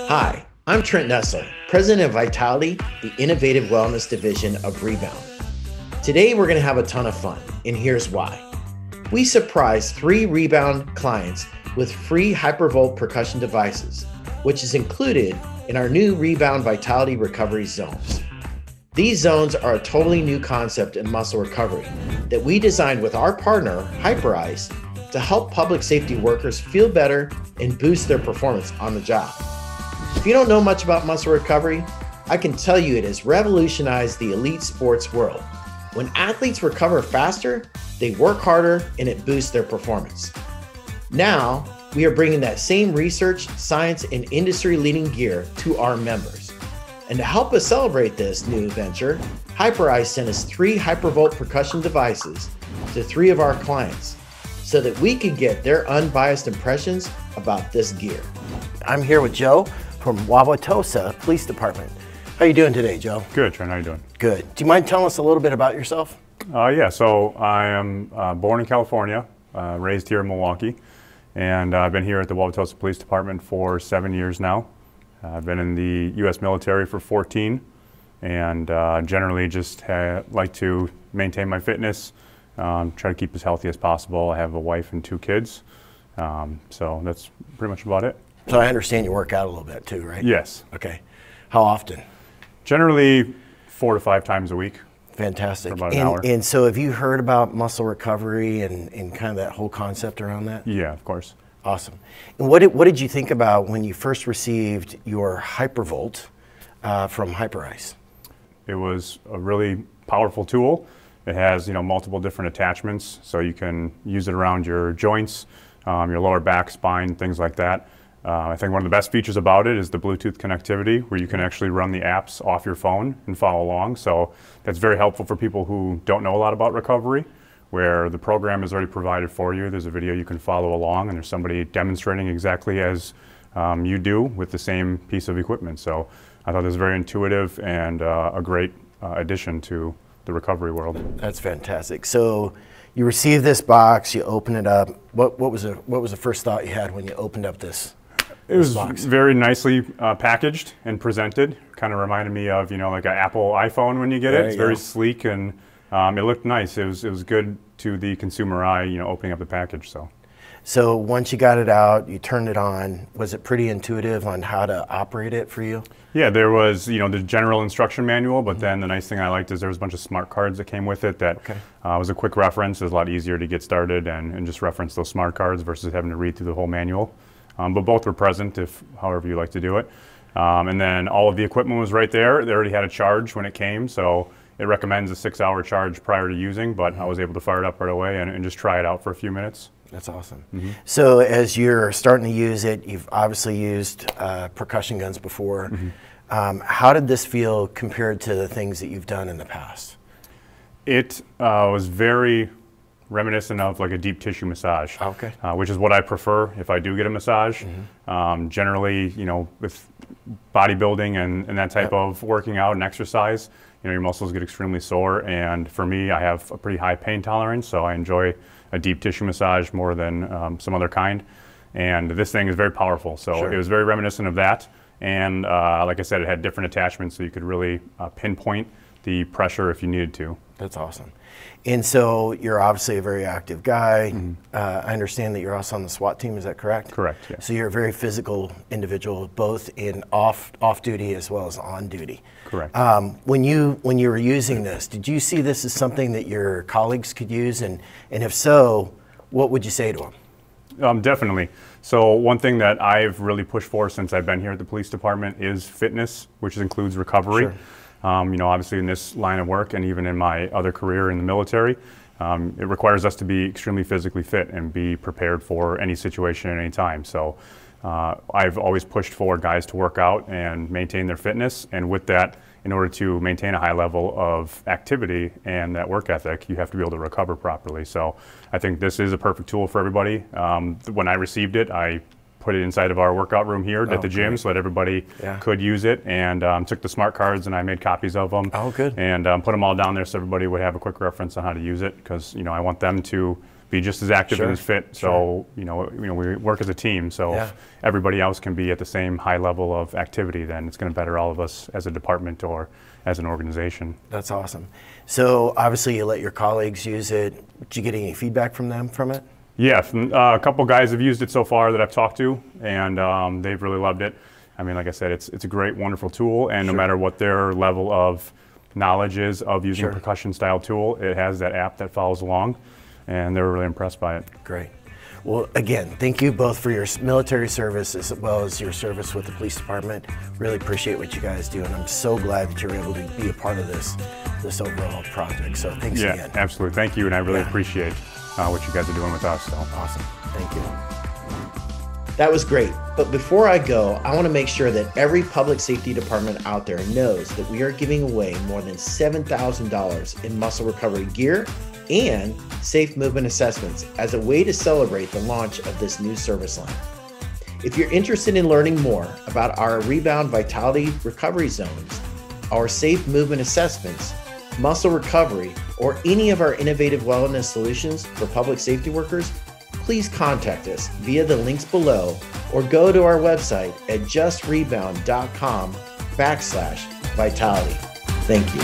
Hi, I'm Trent Nessler, President of Vitality, the innovative wellness division of Rebound. Today we're going to have a ton of fun, and here's why. We surprised 3 Rebound clients with free Hypervolt percussion devices, which is included in our new Rebound Vitality Recovery Zones. These zones are a totally new concept in muscle recovery that we designed with our partner, Hyperice, to help public safety workers feel better and boost their performance on the job. If you don't know much about muscle recovery, I can tell you it has revolutionized the elite sports world. When athletes recover faster, they work harder and it boosts their performance. Now, we are bringing that same research, science, and industry-leading gear to our members. And to help us celebrate this new venture, Hyperice sent us 3 Hypervolt percussion devices to 3 of our clients so that we could get their unbiased impressions about this gear. I'm here with Joe from Wauwatosa Police Department. How are you doing today, Joe? Good, Trent. How are you doing? Good. Do you mind telling us a little bit about yourself? Yeah, so I am born in California, raised here in Milwaukee, and I've been here at the Wauwatosa Police Department for 7 years now. I've been in the U.S. military for 14, and generally just like to maintain my fitness, try to keep as healthy as possible. I have a wife and 2 kids, so that's pretty much about it. So I understand you work out a little bit too, right? Yes. Okay. How often? Generally 4 to 5 times a week. Fantastic. For about an hour. And so have you heard about muscle recovery and kind of that whole concept around that? Yeah, of course. Awesome. And what did you think about when you first received your Hypervolt from Hyperice? It was a really powerful tool. It has, multiple different attachments, so you can use it around your joints, your lower back, spine, things like that. I think one of the best features about it is the Bluetooth connectivity, where you can actually run the apps off your phone and follow along. So that's very helpful for people who don't know a lot about recovery, where the program is already provided for you. There's a video you can follow along, and there's somebody demonstrating exactly as you do with the same piece of equipment. So I thought it was very intuitive and a great addition to the recovery world. That's fantastic. So you received this box, you open it up. What was the first thought you had when you opened up this? It was very nicely packaged and presented. Kind of reminded me of, like an Apple iPhone when you get it. It's very sleek, and it looked nice. It was good to the consumer eye, opening up the package. So once you got it out, you turned it on. Was it pretty intuitive on how to operate it for you? Yeah, there was, the general instruction manual, but then the nice thing I liked is there was a bunch of smart cards that came with it that was a quick reference. It was a lot easier to get started and just reference those smart cards versus having to read through the whole manual. But both were present, however you like to do it. And then all of the equipment was right there. They already had a charge when it came, so it recommends a 6-hour charge prior to using, but I was able to fire it up right away and just try it out for a few minutes. That's awesome. So as you're starting to use it, you've obviously used percussion guns before. How did this feel compared to the things that you've done in the past? It was very reminiscent of like a deep tissue massage, which is what I prefer if I do get a massage. Generally, with bodybuilding and that type of working out and exercise, your muscles get extremely sore. And for me, I have a pretty high pain tolerance, so I enjoy a deep tissue massage more than some other kind. And this thing is very powerful, so it was very reminiscent of that. And like I said, it had different attachments, so you could really pinpoint the pressure if you needed to. That's awesome. And so you're obviously a very active guy. I understand that you're also on the SWAT team, is that correct? Correct, yeah. So you're a very physical individual, both in off duty as well as on duty. Correct. When you were using this, did you see this as something that your colleagues could use? And if so, what would you say to them? Definitely. So one thing that I've really pushed for since I've been here at the police department is fitness, which includes recovery. Obviously in this line of work and even in my other career in the military, it requires us to be extremely physically fit and be prepared for any situation at any time. So I've always pushed for guys to work out and maintain their fitness, and with that, in order to maintain a high level of activity and that work ethic, you have to be able to recover properly. So I think this is a perfect tool for everybody. When I received it, I put it inside of our workout room here at the gym so that everybody could use it, and took the smart cards and I made copies of them. And put them all down there so everybody would have a quick reference on how to use it, because I want them to be just as active Sure. and as fit. So, you know, we work as a team. So if everybody else can be at the same high level of activity, then it's going to better all of us as a department or as an organization. That's awesome. So obviously you let your colleagues use it. Did you get any feedback from them from it? Yeah, a couple guys have used it so far that I've talked to, and they've really loved it. I mean, like I said, it's a great, wonderful tool, and no matter what their level of knowledge is of using a percussion style tool, it has that app that follows along, and they were really impressed by it. Great. Well, again, thank you both for your military service as well as your service with the police department. Really appreciate what you guys do, and I'm so glad that you're able to be a part of this overall project. So thanks again. Yeah, absolutely. Thank you, and I really appreciate what you guys are doing with us. So. Awesome. Thank you. That was great. But before I go, I want to make sure that every public safety department out there knows that we are giving away more than $7,000 in muscle recovery gear and safe movement assessments as a way to celebrate the launch of this new service line. If you're interested in learning more about our Rebound Vitality Recovery Zones, our safe movement assessments, muscle recovery, or any of our innovative wellness solutions for public safety workers, please contact us via the links below or go to our website at justrebound.com/vitality. Thank you.